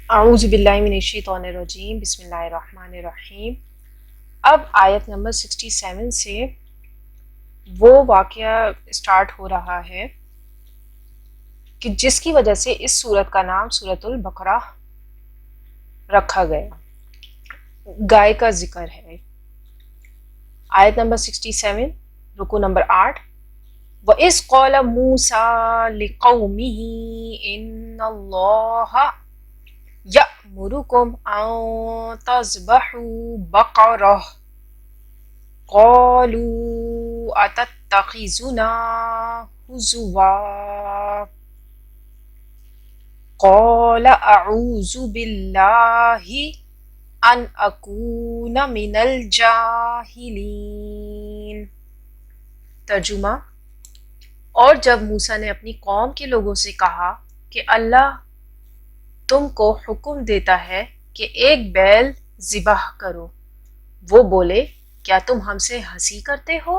अऊज़ु बिल्लाहि मिनश्शैतानिर्रजीम बिस्मिल्लाहिर्रहमानिर्रहीम। अब आयत नंबर 67 से वो वाक़या स्टार्ट हो रहा है कि जिसकी वजह से इस सूरत का नाम सूरतुल बकरा रखा गया। गाय का जिक्र है। आयत नंबर 67 रुकू नंबर 8। वइज़ क़ाल मूसा लिक़ौमिही इन्नल्लाहा यअमुरुकुम अन तज़बहू बक़रह क़ालू अतत्तख़िज़ुना हुज़ुवा क़ाल अऊज़ु बिल्लाहि अन अकून मिनल जाहिलीन। तर्जुमा। और जब मूसा ने अपनी कौम के लोगों से कहा कि अल्लाह तुमको हुक्म देता है कि एक बैल ज़िबाह करो, वो बोले क्या तुम हमसे हंसी करते हो?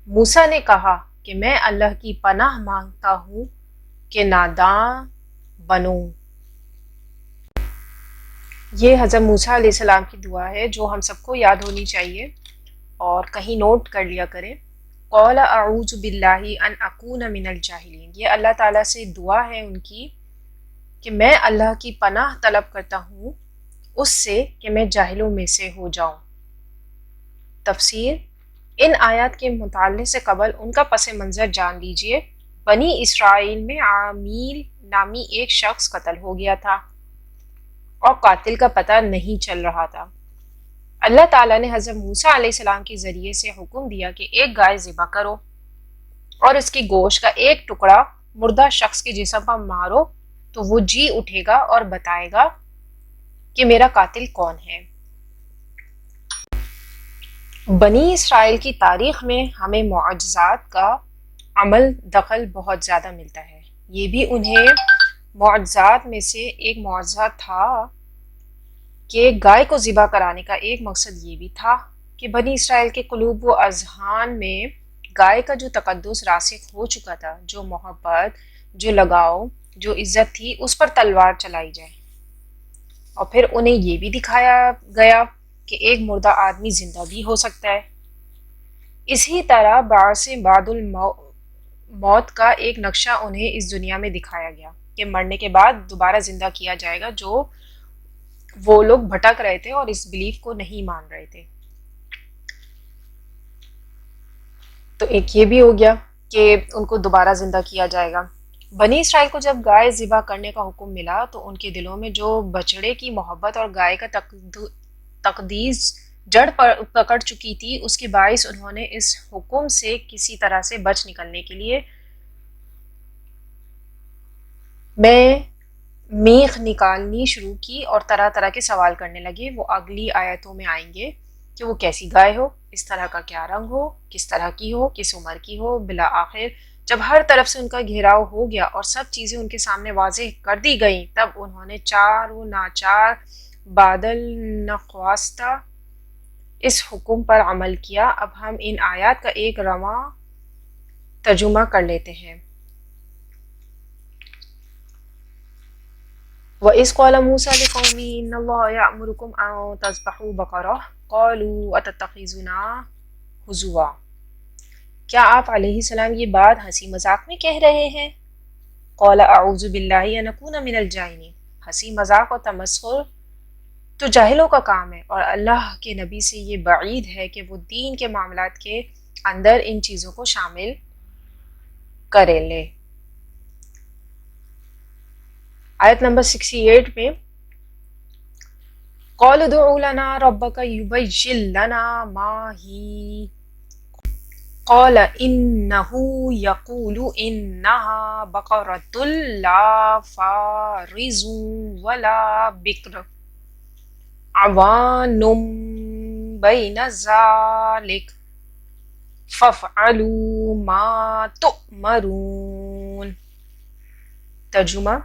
मूसा ने कहा कि मैं अल्लाह की पनाह मांगता हूँ कि नादान बनूं। ये हज़रत मूसा अलैहिस्सलाम की दुआ है जो हम सबको याद होनी चाहिए और कहीं नोट कर लिया करें। क़ौल अऊज़ु बिल्लाहि अन अकून मिनल जाहिलीन। ये अल्लाह ताला से दुआ है उनकी कि मैं अल्लाह की पनाह तलब करता हूँ उससे कि मैं जाहिलों में से हो जाऊं। तफसीर। इन आयत के मुताले से कबल उनका पस मंज़र जान लीजिए। बनी इसराइल में आमील नामी एक शख्स कत्ल हो गया था और कातिल का पता नहीं चल रहा था। अल्लाह ताला ने हज़रत मूसा अलैहिस्सलाम के ज़रिए से हुक्म दिया कि एक गाय ज़िबा करो और इसकी गोश्त का एक टुकड़ा मुर्दा शख्स के जिस्म पर मारो तो वो जी उठेगा और बताएगा कि मेरा कातिल कौन है। बनी इसराइल की तारीख में हमें मुआजिज़ात का अमल दखल बहुत ज़्यादा मिलता है। ये भी उन्हें मुआजिज़ात में से एक मुआजिज़ा था कि गाय को ज़िबा कराने का एक मकसद ये भी था कि बनी इसराइल के कुलूब व अज़हान में गाय का जो तकद्दुस रासिख हो चुका था, जो मोहब्बत, जो लगाव, जो इज़्ज़त थी, उस पर तलवार चलाई जाए। और फिर उन्हें ये भी दिखाया गया कि एक मुर्दा आदमी जिंदा भी हो सकता है। इसी तरह बासे बादुल मौत का एक नक्शा उन्हें इस दुनिया में दिखाया गया कि मरने के बाद दोबारा जिंदा किया जाएगा, जो वो लोग भटक रहे थे और इस बिलीफ को नहीं मान रहे थे। तो एक ये भी हो गया कि उनको दोबारा जिंदा किया जाएगा। बनी इसराइल को जब गाय ज़िबा करने का हुक्म मिला तो उनके दिलों में जो बछड़े की मोहब्बत और गाय का तकदीस जड़ पकड़ चुकी थी, उसके बाइस उन्होंने इस हुक्म से किसी तरह से बच निकलने के लिए मैं मीख निकालनी शुरू की और तरह तरह के सवाल करने लगे। वो अगली आयतों में आएंगे कि वो कैसी गाय हो, इस तरह का क्या रंग हो, किस तरह की हो, किस उम्र की हो। बिला आखिर जब हर तरफ से उनका घेराव हो गया और सब चीज़ें उनके सामने वाज़ेह कर दी गई, तब उन्होंने चार व नाचार बादल नख्वास्ता इस हुक्म पर अमल किया। अब हम इन आयत का एक रवा तर्जुमा कर लेते हैं। वइज़ क़ाल मूसा लिक़ौमिही इन्नल्लाहा यअमुरुकुम अन तज़बहू बक़रह क़ालू अतत्तख़िज़ुना हुज़ुवा। क्या आप अलैहिस्सलाम ये बात हंसी मजाक में कह रहे हैं? क़ाल अऊज़ु बिल्लाहि अन अकून मिनल जाहिलीन। हंसी मजाक और तमस्खुर तो जाहिलों का काम है और अल्लाह के नबी से ये बईद है कि वो दीन के मामलात के अंदर इन चीज़ों को शामिल करे ले। आयत नंबर 68 में क़ालू उदउ लना रब्बका युबय्यिन लना मा ही क़ाल इन्नहु यक़ूलु इन्नहा बक़रतुन ला फ़ारिज़ुन वला बिक्र अवानुम बैन ज़ालिक फ़फ़अलू मा तुअमरून। तर्जुमा।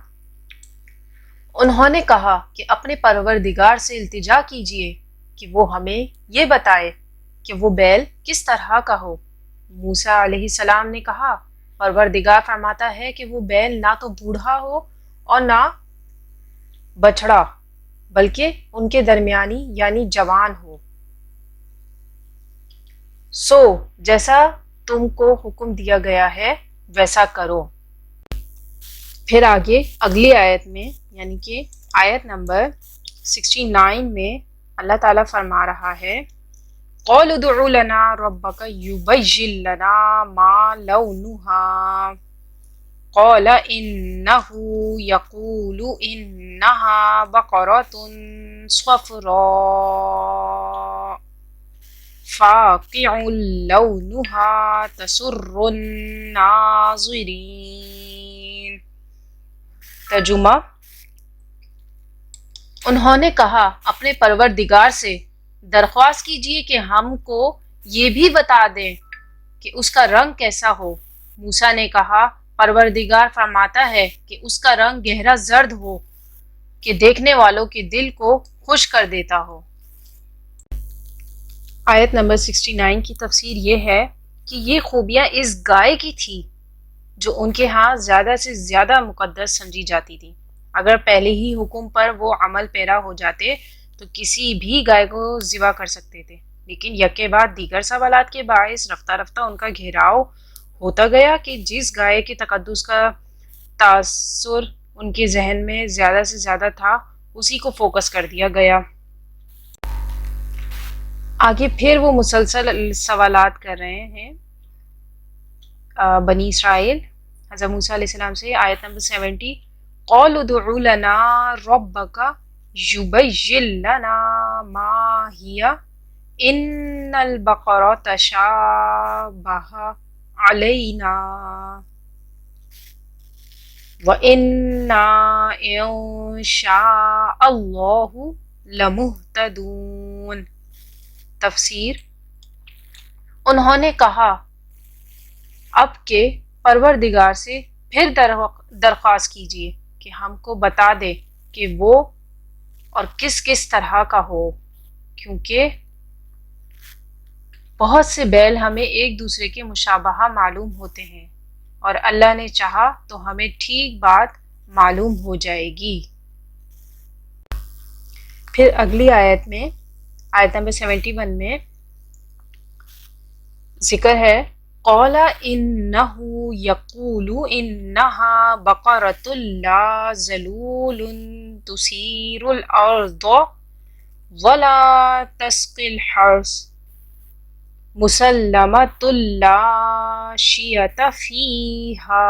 उन्होंने कहा कि अपने परवरदिगार से इल्तिजा कीजिए कि वो हमें ये बताए कि वो बैल किस तरह का हो। मूसा अलैहिस्सलाम ने कहा, परवरदिगार फरमाता है कि वो बैल ना तो बूढ़ा हो और ना بچھڑا بلکہ ان کے درمیانی یعنی جوان ہو۔ سو جیسا تم کو حکم دیا گیا ہے ویسا کرو۔ پھر آگے اگلی آیت میں یعنی کہ آیت نمبر 69 میں اللہ تعالیٰ فرما رہا ہے قَالُوا ادْعُ لَنَا رَبَّكَ يُبَيِّن لَنَا مَا لَوْنُهَا قَالَ إِنَّهُ يَقُولُ إِنَّهَا بَقَرَةٌ صَفْرَاءُ فَاقِعٌ لَوْنُهَا تَسُرُّ النَّاظِرِينَ۔ ترجمہ، انہوں نے کہا اپنے پروردگار سے درخواست کیجئے کہ ہم کو یہ بھی بتا دیں کہ اس کا رنگ کیسا ہو۔ موسیٰ نے کہا پروردگار فرماتا ہے کہ اس کا رنگ گہرا زرد ہو کہ دیکھنے والوں کے دل کو خوش کر دیتا ہو۔ آیت نمبر 69 کی تفسیر یہ ہے کہ یہ خوبیاں اس گائے کی تھی جو ان کے ہاں زیادہ سے زیادہ مقدس سمجھی جاتی تھی۔ اگر پہلے ہی حکم پر وہ عمل پیرا ہو جاتے تو کسی بھی گائے کو ذبح کر سکتے تھے، لیکن یکے بعد دیگر سوالات کے باعث رفتہ رفتہ ان کا گھیراؤ ہوتا گیا کہ جس گائے کے تقدس کا تاثر ان کے ذہن میں زیادہ سے زیادہ تھا اسی کو فوکس کر دیا گیا۔ آگے پھر وہ مسلسل سوالات کر رہے ہیں بنی اسرائیل حضرت موسیٰ علیہ السلام سے۔ آیت نمبر 70 قَالُوا ادْعُ لَنَا رَبَّكَ يُبَيِّن لَنَا مَا هِيَ إِنَّ الْبَقَرَ تَشَابَهَ عَلَيْنَا وَإِنَّا إِن شَاءَ اللَّهُ لَمُهْتَدُونَ۔ تفسیر، انہوں نے کہا اب کے پروردگار سے پھر درخواست کیجئے کہ ہم کو بتا دے کہ وہ اور کس کس طرح کا ہو، کیونکہ بہت سے بیل ہمیں ایک دوسرے کے مشابہہ معلوم ہوتے ہیں اور اللہ نے چاہا تو ہمیں ٹھیک بات معلوم ہو جائے گی۔ پھر اگلی آیت میں آیت نمبر 71 میں ذکر ہے قَالَ إِنَّهُ يَقُولُ إِنَّهَا بَقَرَةٌ لَا ذَلُولٌ تُثِيرُ الْأَرْضَ وَلَا تَسْقِي الْحَرْثَ مُسَلَّمَةٌ لَا شِيَةَ فِيهَا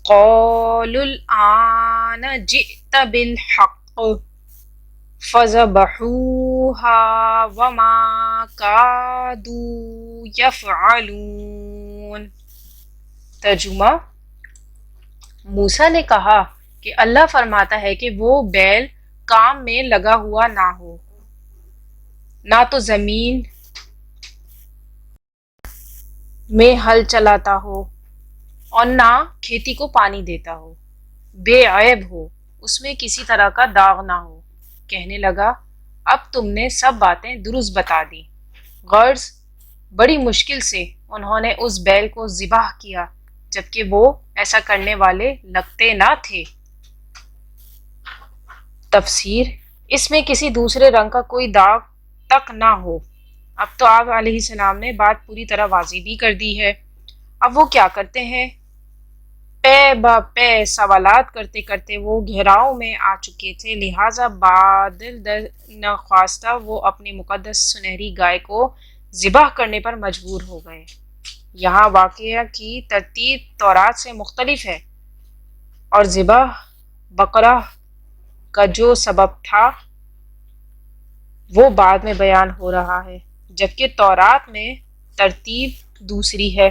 قَالُوا الْآنَ جِئْتَ بِالْحَقِّ فَذَبَحُوهَا وَمَا كَادُوا يَفْعَلُونَ۔ ترجمہ، موسیٰ نے کہا کہ اللہ فرماتا ہے کہ وہ بیل کام میں لگا ہوا نہ ہو، نہ تو زمین میں ہل چلاتا ہو اور نہ کھیتی کو پانی دیتا ہو، بے عیب ہو، اس میں کسی طرح کا داغ نہ ہو۔ کہنے لگا اب تم نے سب باتیں درست بتا دی۔ غرض بڑی مشکل سے انہوں نے اس بیل کو ذبح کیا جبکہ وہ ایسا کرنے والے لگتے نہ تھے۔ تفسیر، اس میں کسی دوسرے رنگ کا کوئی داغ تک نہ ہو۔ اب تو آپ علیہ السلام نے بات پوری طرح واضح بھی کر دی ہے۔ اب وہ کیا کرتے ہیں؟ پے با پے سوالات کرتے کرتے وہ گھیراؤ میں آ چکے تھے، لہٰذا بادل در نخواستہ وہ اپنی مقدس سنہری گائے کو ذبح کرنے پر مجبور ہو گئے۔ یہاں واقعہ کی ترتیب تورات سے مختلف ہے اور ذبح بقرہ کا جو سبب تھا وہ بعد میں بیان ہو رہا ہے، جبکہ تورات میں ترتیب دوسری ہے۔